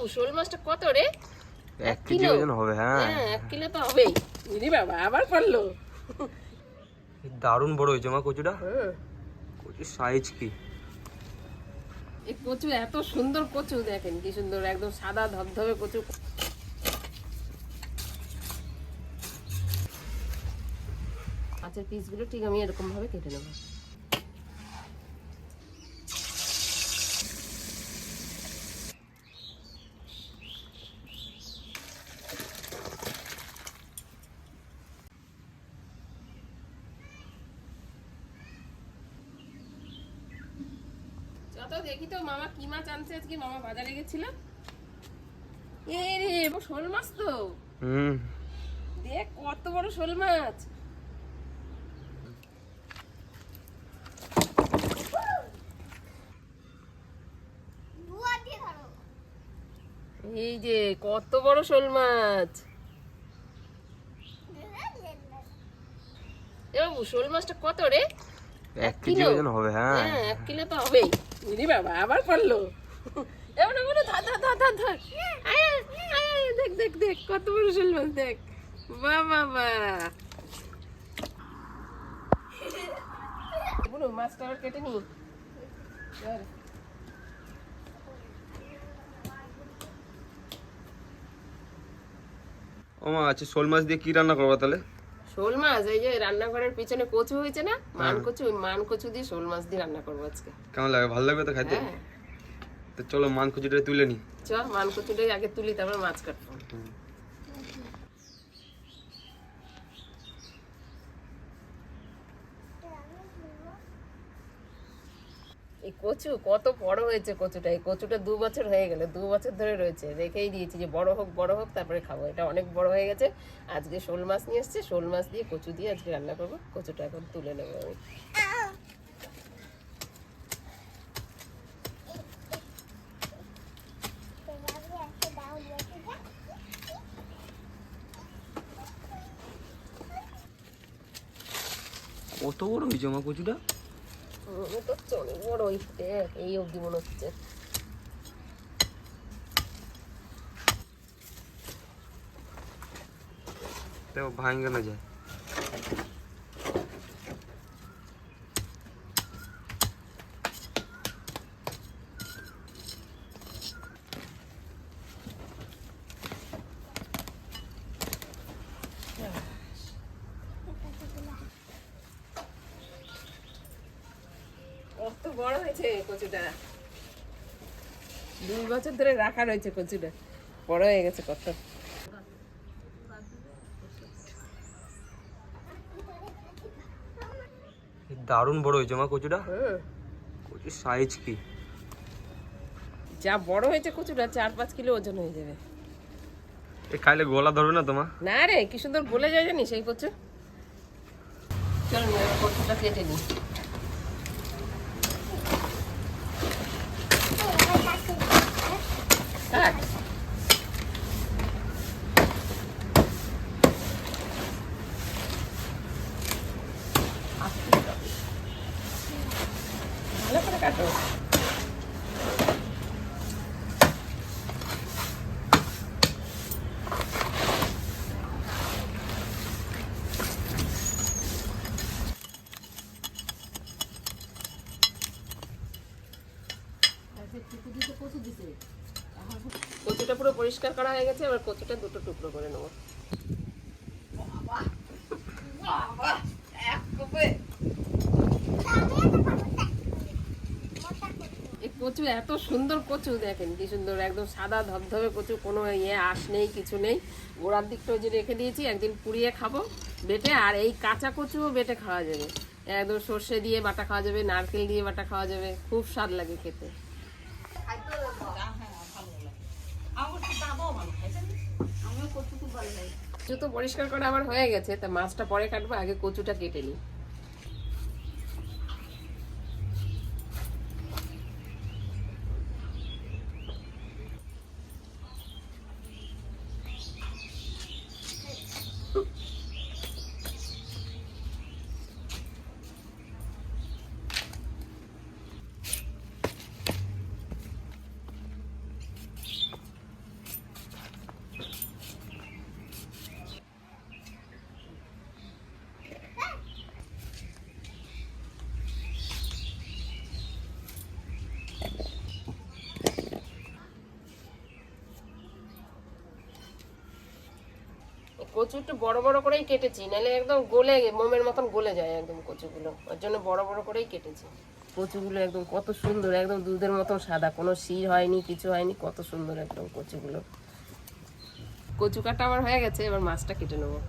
বাবু শোল মাছটা কত রে? 1 কেজি ওজন হবে। হ্যাঁ 1 কিলো তো হবেই। দিদি বাবা আবার পারলো। দারুণ বড় হয়েছে মা কচুটা। হুম, কচুর সাইজ কি! এই কচু এত সুন্দর কচু, দেখেন কি সুন্দর, একদম সাদা ধবধবে কচু। মাছের পিসগুলো ঠিক আমি এরকম ভাবে কেটে নেব। যত দেখি তো মামা কি মাছ আনছে আজকে, মামা বাজারে গেছিল। এ রে শোল মাছ তো, দেখ কত বড় শোল মাছ। এই যে কত বড় শোল মাছ। এ বাবু শোল মাছটা কত রে? 1 কেজি ওজন হবে। হ্যাঁ 1 কিলো তো হবেই। দিদি বাবা আবার পারলো। এমন বলে ধর ধর ধর ধর ধর। আয়, আয়, দেখ দেখ দেখ কত বড় শোল মাছ, দেখ। বাহ বাহ বাহ। বলো মাছটা আবার কেটে নি। ও মা, আচ্ছা শোল মাছ দিয়ে কি রান্না করবো তাহলে? শোল মাছ এই যে রান্নাঘরের পিছনে কচু হয়েছে না, মান কচু, ওই মান কচু দিয়ে শোল মাছ দিয়ে রান্না করবো আজকে। কেমন লাগে? ভালো লাগবে তো খাইতে? হ্যাঁ তো চলো মান কচুটা তুলে নি। চ, মান কচুটাই আগে তুলি, তারপর মাছ কাটবো। এই কচু কত বড় হয়েছে কচুটা, এই কচুটা 2 বছর হয়ে গেল, 2 বছর ধরে রয়েছে, রেখেই দিয়েছি যে বড় হোক তারপরে খাবো। এটা অনেক বড় হয়ে গেছে। আজকে শোল মাছ নিয়ে এসছে, শোল মাছ দিয়ে কচু দিয়ে আজকে রান্না করবো। কচুটা এখন তুলে নেবো আমি। কত বড় হয়েছে মা কচুটা? তো অনেক বড়, এই অবধি মনে হচ্ছে। তো ভাঙে না যায়। কত বড় হয়েছে কচুটা, 2 বছর ধরে রাখা রয়েছে কচুটা, বড় হয়ে গেছে কত। দারুণ বড় হয়েছে মা কচুটা। হুম, কচুর সাইজ কি! যা বড় হয়েছে কচুটা 4-5 কিলো ওজন হয়ে যাবে। এ খাইলে গলা ধরবে না তোমা? না রে, কি সুন্দর গলে যায় জানিস এই কচু। চল কচুটা কেটে নি। ভালো করে কাটো। কচুটা পুরো পরিষ্কার করা হয়ে গেছে, এবার কচুটা 2টো টুকরো করে নেবো। এই কচু এত সুন্দর কচু, দেখেন কি সুন্দর, একদম সাদা ধবধবে কচু, কোনো আঁশ নেই, কিছু নেই। গোড়ার দিকটা যে রেখে দিয়েছি, একদিন পুড়িয়ে খাবো বেটে। আর এই কাঁচা কচুও বেটে খাওয়া যাবে, একদম সর্ষে দিয়ে বাটা খাওয়া যাবে, নারকেল দিয়ে বাটা খাওয়া যাবে, খুব স্বাদ লাগে খেতে। কচু তো পরিষ্কার করা আমার হয়ে গেছে, তা মাছটা পরে কাটবো, আগে কচুটা কেটে নিই। কচু একটু বড় বড় করেই কেটেছি, নাহলে একদম গলে মোমের মতন গলে যায় একদম কচুগুলো, ওর জন্য বড় বড় করেই কেটেছি। কচুগুলো একদম কত সুন্দর, একদম দুধের মতন সাদা, কোনো শির হয়নি, কিছু হয়নি, কত সুন্দর একদম কচুগুলো। কচু কাটা আমার হয়ে গেছে, এবার মাছটা কেটে নেবো।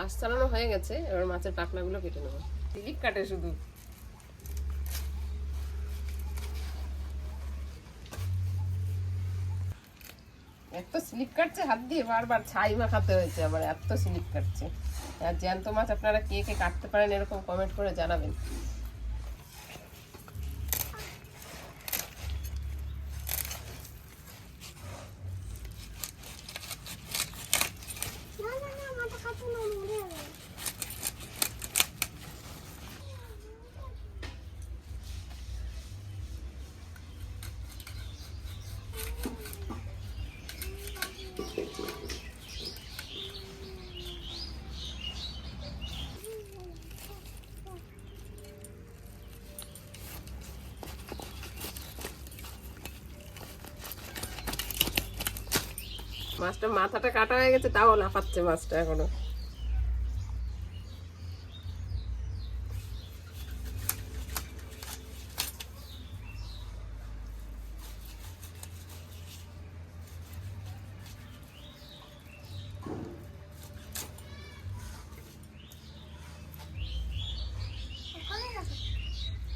আঁশ চালানো হয়ে গেছে, এবার মাছের পাখনাগুলো কেটে নেবো। স্লিপ কাটে শুধু। এত স্লিপ কাটছে হাত দিয়ে, বারবার ছাই মাখাতে হয়েছে, আবার এত স্লিপ কাটছে। আর জ্যান্ত মাছ আপনারা কে কে কাটতে পারেন এরকম কমেন্ট করে জানাবেন। মাছটা মাথাটা কাটা হয়ে গেছে, তাও লাফাচ্ছে মাছটা এখনো।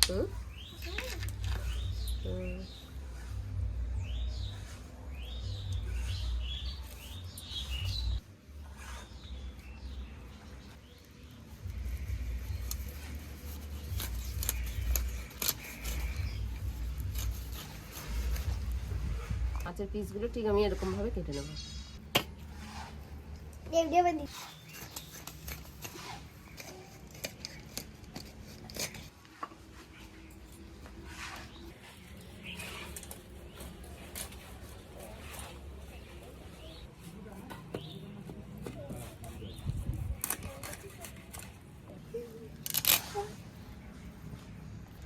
হুম হুম। মাছের পিসগুলো ঠিক আমি এরকম ভাবে কেটে নেবো।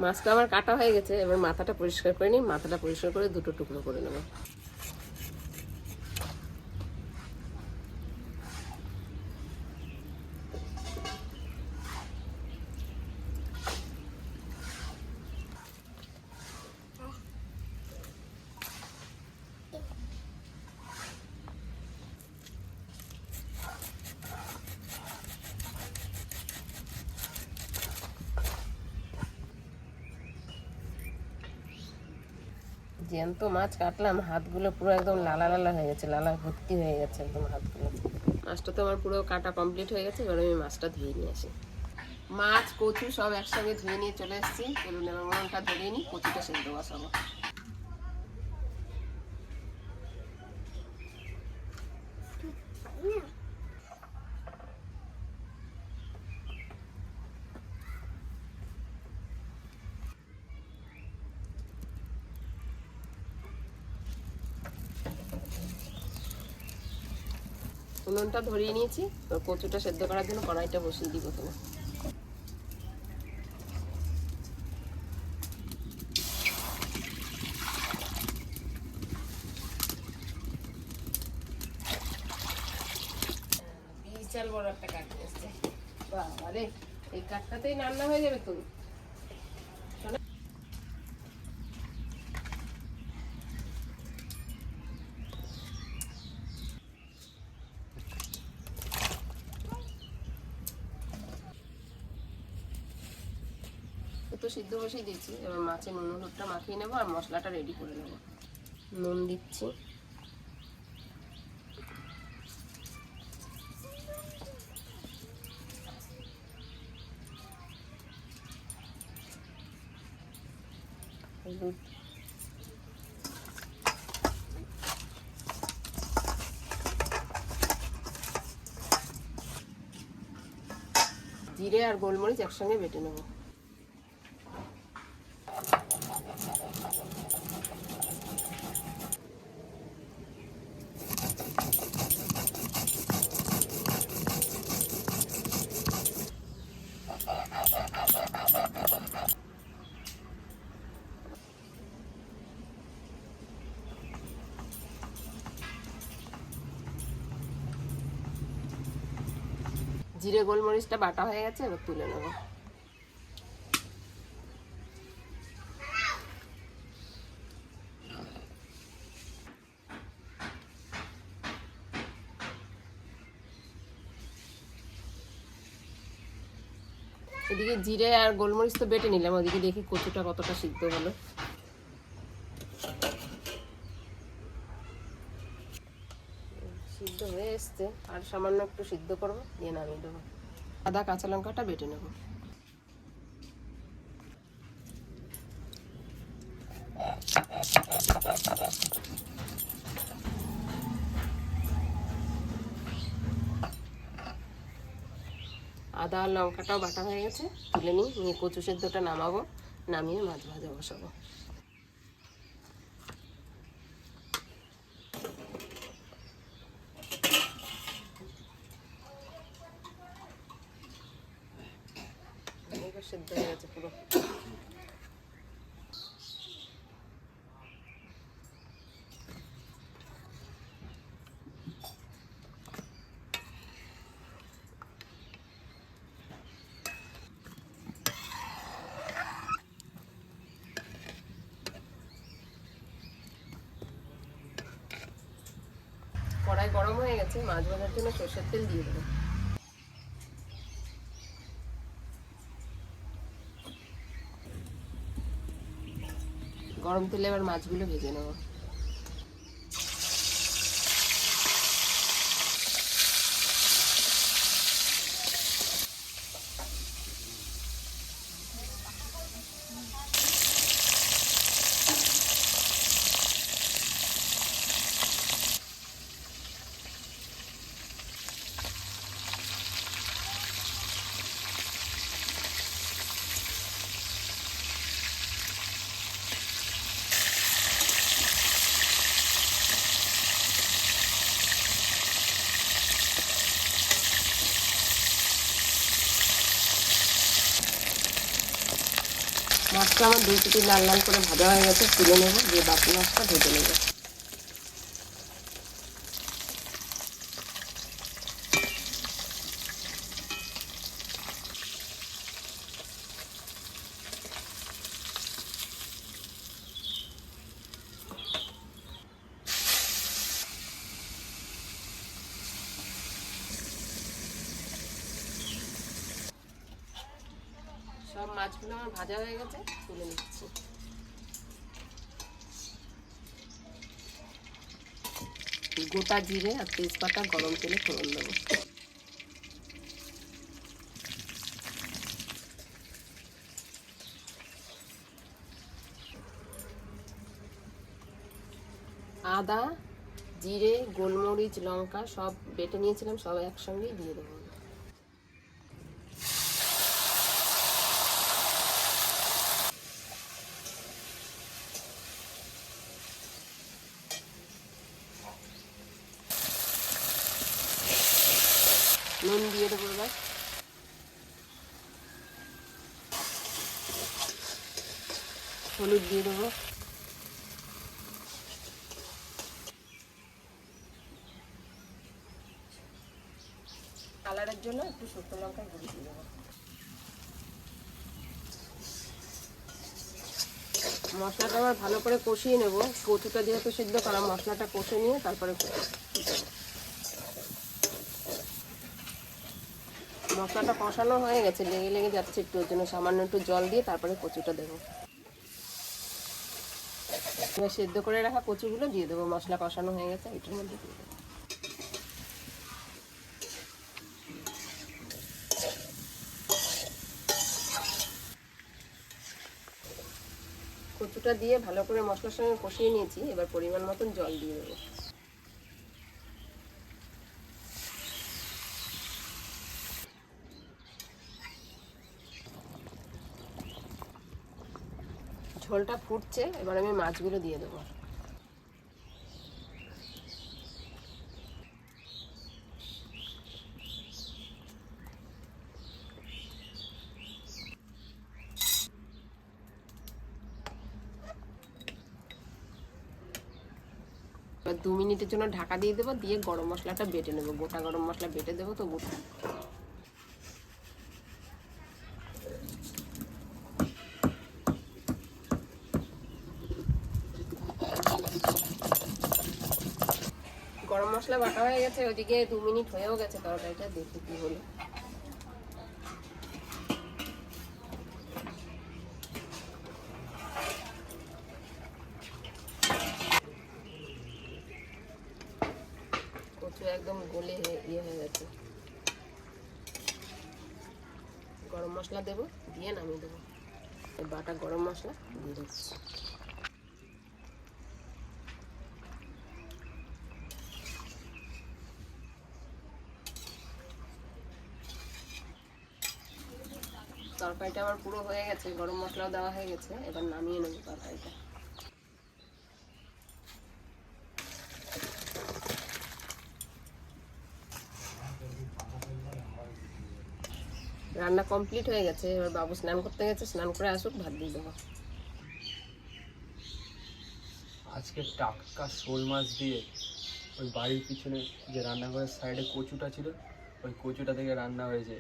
মাছটা আমার কাটা হয়ে গেছে, এবার মাথাটা পরিষ্কার করে নিই। মাথাটা পরিষ্কার করে দুটো টুকরো করে নেবো। জ্যান্ত মাছ কাটলাম, হাতগুলো পুরো একদম লালা লালা হয়ে গেছে, লালা ভর্তি হয়ে গেছে একদম হাতগুলো। মাছটা তো আমার পুরো কাটা কমপ্লিট হয়ে গেছে, এবার আমি মাছটা ধুয়ে নিয়ে আসি। মাছ কচু সব একসঙ্গে ধুয়ে নিয়ে চলে এসেছি। চলুন এবার উনুনটা ধরিয়ে নিই, কচুটা সেদ্ধ বসাবো। উনুনটা ধরিয়ে নিয়েছি, তো কচুটা সেদ্ধ করার জন্য কড়াইটা বসিয়ে দিই প্রথমে। বিশাল বড় একটা কাঠ এসছে, বাবারে এই কাঠটাতেই রান্না হয়ে যাবে তো। তো সিদ্ধ বসিয়ে দিচ্ছি, এবার মাছের নুন হলুদটা মাখিয়ে নেবো আর মশলাটা রেডি করে নেবো। নুন দিচ্ছি, হলুদ, জিরে আর গোলমরিচ একসঙ্গে বেটে নেব। জিরে গোলমরিচটা বাটা হয়ে গেছে, এবার তুলে নেব। এদিকে জিরে আর গোলমরিচ তো বেটে নিলাম, ওদিকে দেখি কচুটা কতটা সিদ্ধ হলো। সিদ্ধ হয়ে এসছে, আর সামান্য একটু সিদ্ধ করবো, দিয়ে নামিয়ে দেবো। আদা কাঁচা লঙ্কাটা বেটে নেব। আদা আর লঙ্কাটাও বাটা হয়ে গেছে, তুলে নিয়ে কচু সেদ্ধটা নামাবো, নামিয়ে মাছ ভাজা বসাবো। সেদ্ধ হয়ে গেছে পুরো। কড়াই গরম হয়ে গেছে, মাছ ভাজার জন্য সরষের তেল দিয়ে দেবো। গরম তেলে এবার মাছগুলো ভেজে নেব। মাছটা আমার 2 পিটি লাল লাল করে ভাজা হয়ে গেছে, তুলে নেবো, দিয়ে বাকি মাছটা ভেজে নেবো। সব মাছগুলো আমার ভাজা হয়ে গেছে, তুলে নিচ্ছি। গোটা জিরে আর তেজপাতা গরম তেলে ফোড়ন দেবো। আদা, জিরে, গোলমরিচ, লঙ্কা সব বেটে নিয়েছিলাম, সব একসঙ্গেই দিয়ে দেবো। নুন দিয়ে দেবো এবার। হলুদ দিয়ে দেবো। কালারের জন্য একটু শুকনো লঙ্কা গুঁড়ো দিয়ে দেবো। মশলাটা আবার ভালো করে কষিয়ে নেব, কচুটা যেহেতু সিদ্ধ করা, মশলাটা কষে নিয়ে তারপরে মশলাটা কষানো হয়ে গেছে, লেগে লেগে যাচ্ছে একটু, ওর জন্য সামান্য একটু জল দিয়ে তারপরে কচুটা দেবো। এবার সেদ্ধ করে রাখা কচুগুলো দিয়ে দেবো, মশলা কষানো হয়ে গেছে, এটার মধ্যে দিয়ে দেবো। কচুটা দিয়ে ভালো করে মশলার সঙ্গে কষিয়ে নিয়েছি, এবার পরিমাণ মতন জল দিয়ে দেবো। ঝোলটা ফুটছে, এবার আমি মাছগুলো দিয়ে দেবো। এবার 2 মিনিটের জন্য ঢাকা দিয়ে দেবো, দিয়ে গরম মশলাটা বেটে নেবো, গোটা গরম মশলা বেটে দেবো। তো গোটা গরম মশলা বাটা হয়ে গেছে, ওইদিকে 2 মিনিট হয়েও গেছে, তরকারিটা দেখি কি হলো। কচু একদম গলে ইয়ে হয়ে গেছে। গরম মশলা দেবো, দিয়ে নামিয়ে দেবো। বাটা গরম মশলা দিয়ে দিচ্ছি। তরকারিটা আমার পুরো হয়ে গেছে, গরম মশলাও দেওয়া হয়ে গেছে, এবার নামিয়ে নেবো তরকারিটা। রান্না কমপ্লিট হয়ে গেছে, এবার বাবু স্নান করতে গেছে, স্নান করে আসুক, ভাত দিয়ে দেবো। আজকে টাটকা শোল মাছ দিয়ে ওই বাড়ির পিছনে যে রান্নাঘরের সাইডে কচুটা ছিল, ওই কচুটা থেকে রান্না হয়েছে।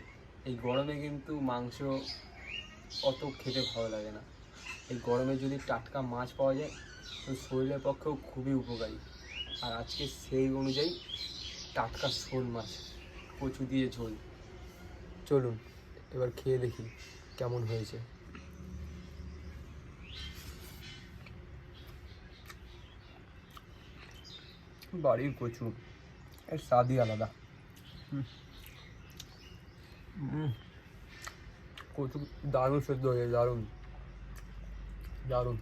এই গরমে কিন্তু মাংস অত খেতে ভালো লাগে না, এই গরমে যদি টাটকা মাছ পাওয়া যায় তো শরীরের পক্ষেও খুবই উপকারী। আর আজকে সেই অনুযায়ী টাটকা শোল মাছ কচু দিয়ে ঝোল। চলুন এবার খেয়ে দেখি কেমন হয়েছে। বাড়ির কচু এর স্বাদই আলাদা। কচু দারুণ সেদ্ধ হয়েছে, দারুণ দারুণ।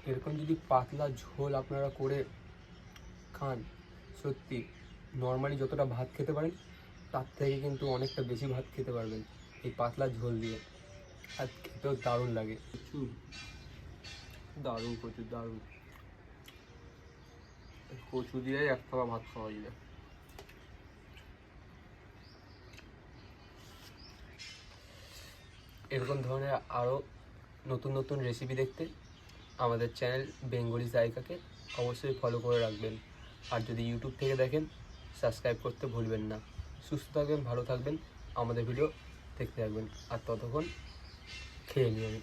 এরকম যদি পাতলা ঝোল আপনারা করে খান, সত্যি নর্মালি যতটা ভাত খেতে পারেন তার থেকে কিন্তু অনেকটা বেশি ভাত খেতে পারবেন এই পাতলা ঝোল দিয়ে। আর খেতেও দারুণ লাগে। কচু দারুণ, কচু দারুণ। কচু দিয়ে এক থালা ভাত খাওয়া যায়। এরকম ধরনের আরও নতুন নতুন রেসিপি দেখতে আমাদের চ্যানেল বেঙ্গলি জায়গাকে অবশ্যই ফলো করে রাখবেন। আর যদি ইউটিউব থেকে দেখেন সাবস্ক্রাইব করতে ভুলবেন না। সুস্থ থাকবেন, ভালো থাকবেন, আমাদের ভিডিও দেখতে থাকবেন। আর ততক্ষণ খেয়ে নিন।